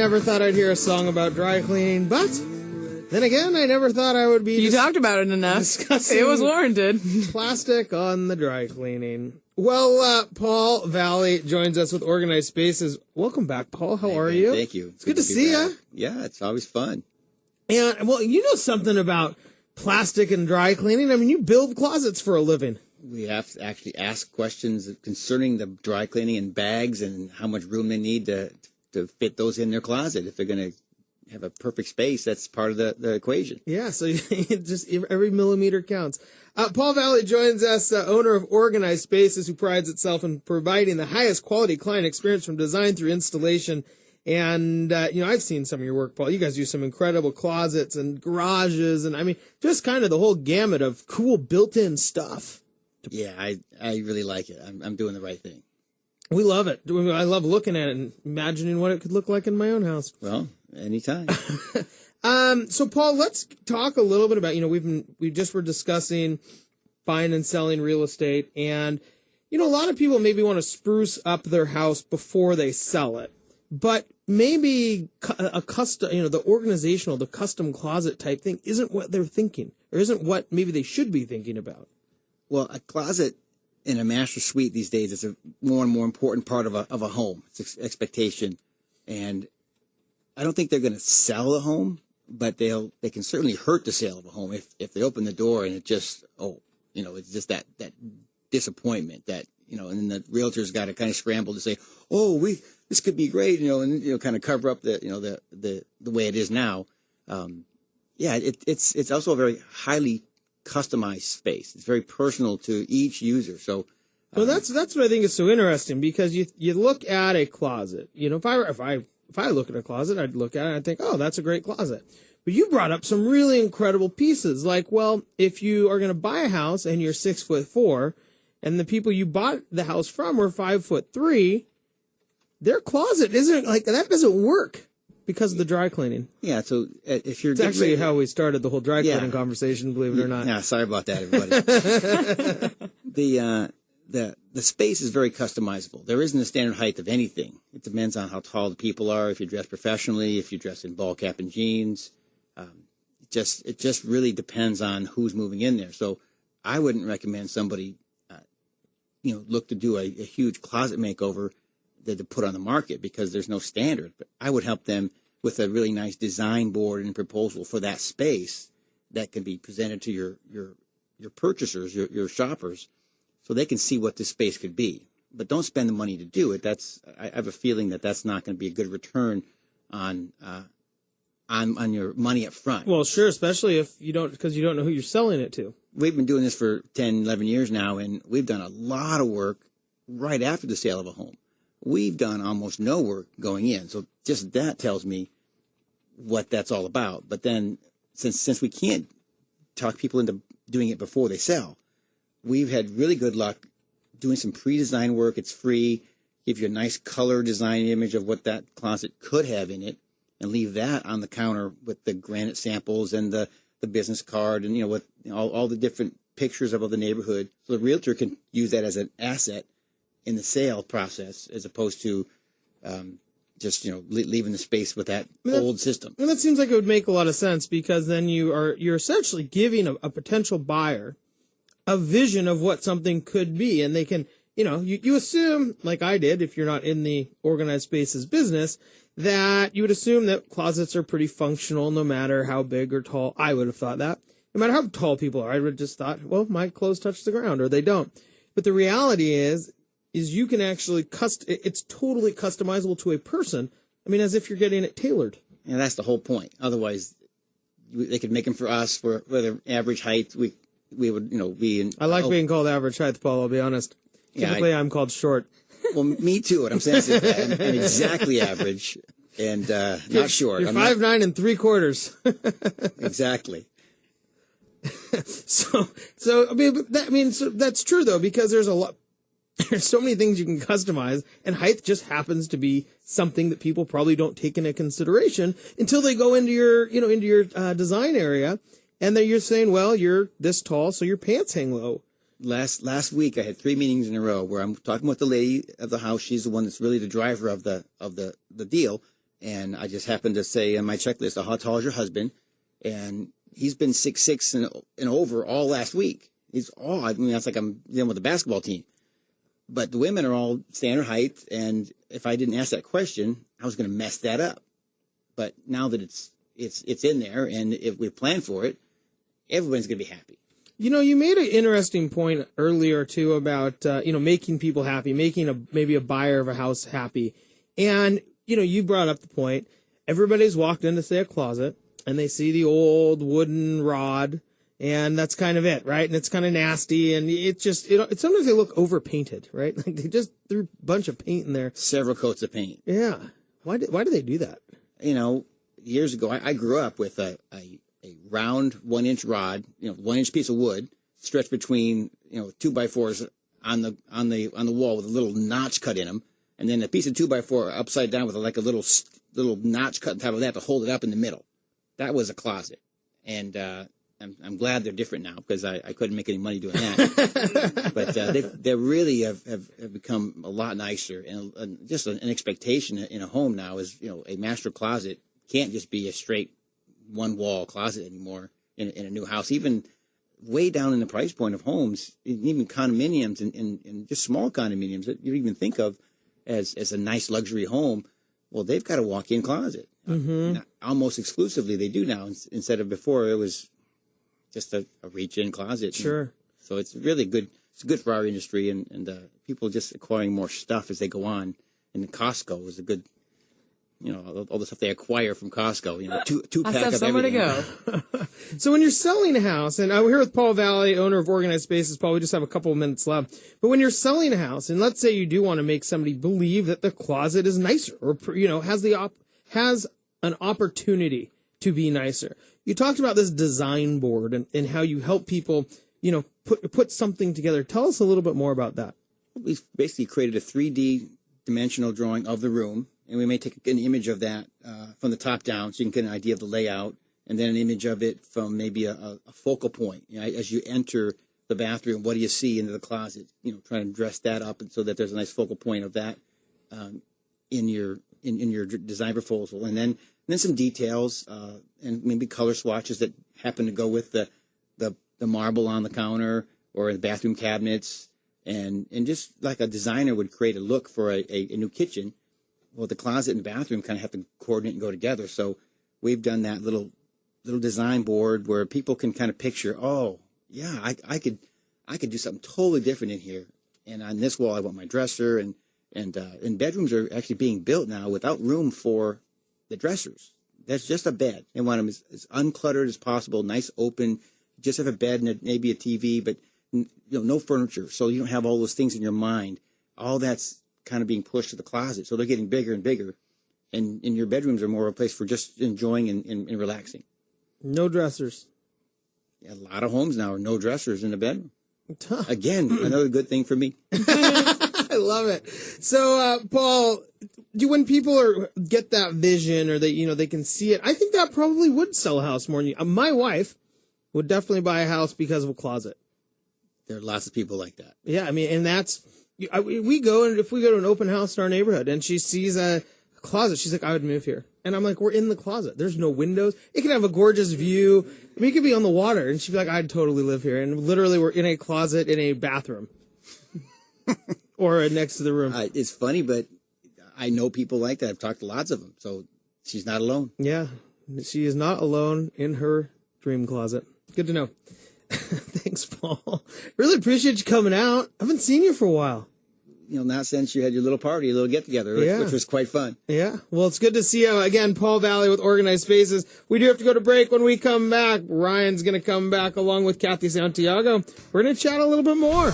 never thought I'd hear a song about dry cleaning, but then again, I never thought I would be. You talked about it enough. Discussing it was warranted. Plastic on the dry cleaning. Well, Paul Valley joins us with Organized Spaces. Welcome back, Paul. How are you? Thank you. It's good to see you. Yeah, it's always fun. And, well, you know something about plastic and dry cleaning. I mean, you build closets for a living. We have to actually ask questions concerning the dry cleaning and bags and how much room they need to fit those in their closet. If they're going to have a perfect space, that's part of the equation. Yeah, so just every millimeter counts. Paul Valley joins us, owner of Organized Spaces, who prides itself in providing the highest quality client experience from design through installation. And, I've seen some of your work, Paul. You guys do some incredible closets and garages and, I mean, just kind of the whole gamut of cool built-in stuff. Yeah, I really like it. I'm doing the right thing. We love it. I love looking at it and imagining what it could look like in my own house. Well, anytime. So Paul, let's talk a little bit about, we just were discussing buying and selling real estate, and, a lot of people maybe want to spruce up their house before they sell it, but maybe a custom, the custom closet type thing isn't what they're thinking, or isn't what maybe they should be thinking about. Well, a closet in a master suite these days is a more and more important part of a home. It's expectation. And I don't think they're going to sell the home, but they can certainly hurt the sale of a home if they open the door and it just, it's just that disappointment that, and then the realtor's got to kind of scramble to say, this could be great, and, kind of cover up the way it is now. It's also a very highly customized space. It's very personal to each user. So, well, that's what I think is so interesting, because you look at a closet. If I look at a closet, I'd look at it and I'd think, oh, that's a great closet. But you brought up some really incredible pieces. Like, well, if you are going to buy a house and you're 6'4", and the people you bought the house from were 5'3", their closet isn't like that. Doesn't work because of the dry cleaning. Yeah. So if you're it's actually how we started the whole dry cleaning conversation, believe it or not. Yeah. Sorry about that, everybody. The space is very customizable. There isn't a standard height of anything. It depends on how tall the people are, if you dress professionally, if you dress in ball cap and jeans. It just really depends on who's moving in there. So I wouldn't recommend somebody, look to do a huge closet makeover to put on the market, because there's no standard. But I would help them with a really nice design board and proposal for that space that can be presented to your purchasers, your shoppers, so they can see what this space could be. But don't spend the money to do it. I have a feeling that's not going to be a good return on your money up front. Well, sure, especially because you don't know who you're selling it to. We've been doing this for 10, 11 years now, and we've done a lot of work right after the sale of a home. We've done almost no work going in. So just that tells me what that's all about. But then since we can't talk people into doing it before they sell, we've had really good luck doing some pre-design work. It's free. Give you a nice color design image of what that closet could have in it, and leave that on the counter with the granite samples and the business card and, all the different pictures of the neighborhood. So the realtor can use that as an asset in the sale process, as opposed to just leaving the space with that old system. And that seems like it would make a lot of sense, because then you're essentially giving a potential buyer a vision of what something could be, and they can you assume, like I did, if you're not in the Organized Spaces business, that you would assume that closets are pretty functional no matter how big or tall. I would have thought that. No matter how tall people are, I would have just thought, well, my clothes touch the ground, or they don't. But the reality is you can actually it's totally customizable to a person. I mean, as if you're getting it tailored. And that's the whole point. Otherwise, they could make them for us for the average height. We would, be in. I like being called average height, Paul, I'll be honest. Typically, I'm called short. Well, me too. And I'm sensitive to that. I'm exactly average and not short. You're 5'9" and 3/4. Exactly. So that's true though, because there's so many things you can customize, and height just happens to be something that people probably don't take into consideration until they go into your design area, and then you're saying, well, you're this tall, so your pants hang low. Last week I had 3 meetings in a row where I'm talking with the lady of the house. She's the one that's really the driver of the deal. And I just happened to say on my checklist, how tall is your husband? And he's been 6'6" and over all last week. I mean, that's like I'm dealing with a basketball team. But the women are all standard height, and if I didn't ask that question, I was going to mess that up. But now that it's in there, and if we plan for it, everyone's going to be happy. You know, you made an interesting point earlier too about making people happy, making maybe a buyer of a house happy, and you brought up the point. Everybody's walked in to say a closet, and they see the old wooden rod. And that's kind of it, right? And it's kind of nasty, and it sometimes they look overpainted, right? Like they just threw a bunch of paint in there. Several coats of paint. Yeah. Why do they do that? Years ago, I grew up with a round 1-inch rod, 1-inch piece of wood stretched between 2x4s on the wall with a little notch cut in them, and then a piece of 2x4 upside down with like a little notch cut on top of that to hold it up in the middle. That was a closet, and I'm glad they're different now because I couldn't make any money doing that. But they really have become a lot nicer, and just an expectation in a home now is a master closet can't just be a straight one wall closet anymore in a new house. Even way down in the price point of homes, even condominiums and just small condominiums that you even think of as a nice luxury home. Well, they've got a walk-in closet. Mm-hmm. Almost exclusively they do now, instead of before it was just a reach-in closet. Sure. So it's really good. It's good for our industry, and people just acquiring more stuff as they go on. And Costco is a good, all the stuff they acquire from Costco. Two pack of somewhere everything. to go. So when you're selling a house, and we're here with Paul Valley, owner of Organized Spaces. Paul, we just have a couple of minutes left. But when you're selling a house, and let's say you do want to make somebody believe that the closet is nicer, or has an opportunity to be nicer. You talked about this design board and how you help people, put something together. Tell us a little bit more about that. We've basically created a 3D dimensional drawing of the room, and we may take an image of that from the top down so you can get an idea of the layout, and then an image of it from maybe a focal point. As you enter the bathroom, what do you see into the closet? Trying to dress that up and so that there's a nice focal point of that in your design proposal, and then some details and maybe color swatches that happen to go with the marble on the counter or the bathroom cabinets, and just like a designer would create a look for a new kitchen. Well, the closet and the bathroom kind of have to coordinate and go together. So we've done that little design board where people can kind of picture, oh yeah, I could do something totally different in here. And on this wall, I want my dresser, and bedrooms are actually being built now without room for the dressers. That's just a bed. They want them as uncluttered as possible, nice open, just have a bed and maybe a TV, but no furniture. So you don't have all those things in your mind. All that's kind of being pushed to the closet. So they're getting bigger and bigger. And your bedrooms are more a place for just enjoying and relaxing. No dressers. A lot of homes now are no dressers in the bedroom. Again, another good thing for me. I love it. So, Paul, when people get that vision, or they can see it, I think that probably would sell a house more than you. My wife would definitely buy a house because of a closet. There are lots of people like that. Yeah, I mean, and that's if we go to an open house in our neighborhood and she sees a closet, she's like, I would move here. And I'm like, we're in the closet. There's no windows. It can have a gorgeous view. We could be on the water, and she'd be like, I'd totally live here. And literally, we're in a closet in a bathroom. Or next to the room. It's funny, but I know people like that. I've talked to lots of them. So she's not alone. Yeah, she is not alone in her dream closet. Good to know. Thanks, Paul. Really appreciate you coming out. I haven't seen you for a while. Not since you had your little party, a little get-together, which was quite fun. Yeah. Well, it's good to see you. Again, Paul Valley with Organized Spaces. We do have to go to break. When we come back, Ryan's going to come back along with Kathy Santiago. We're going to chat a little bit more.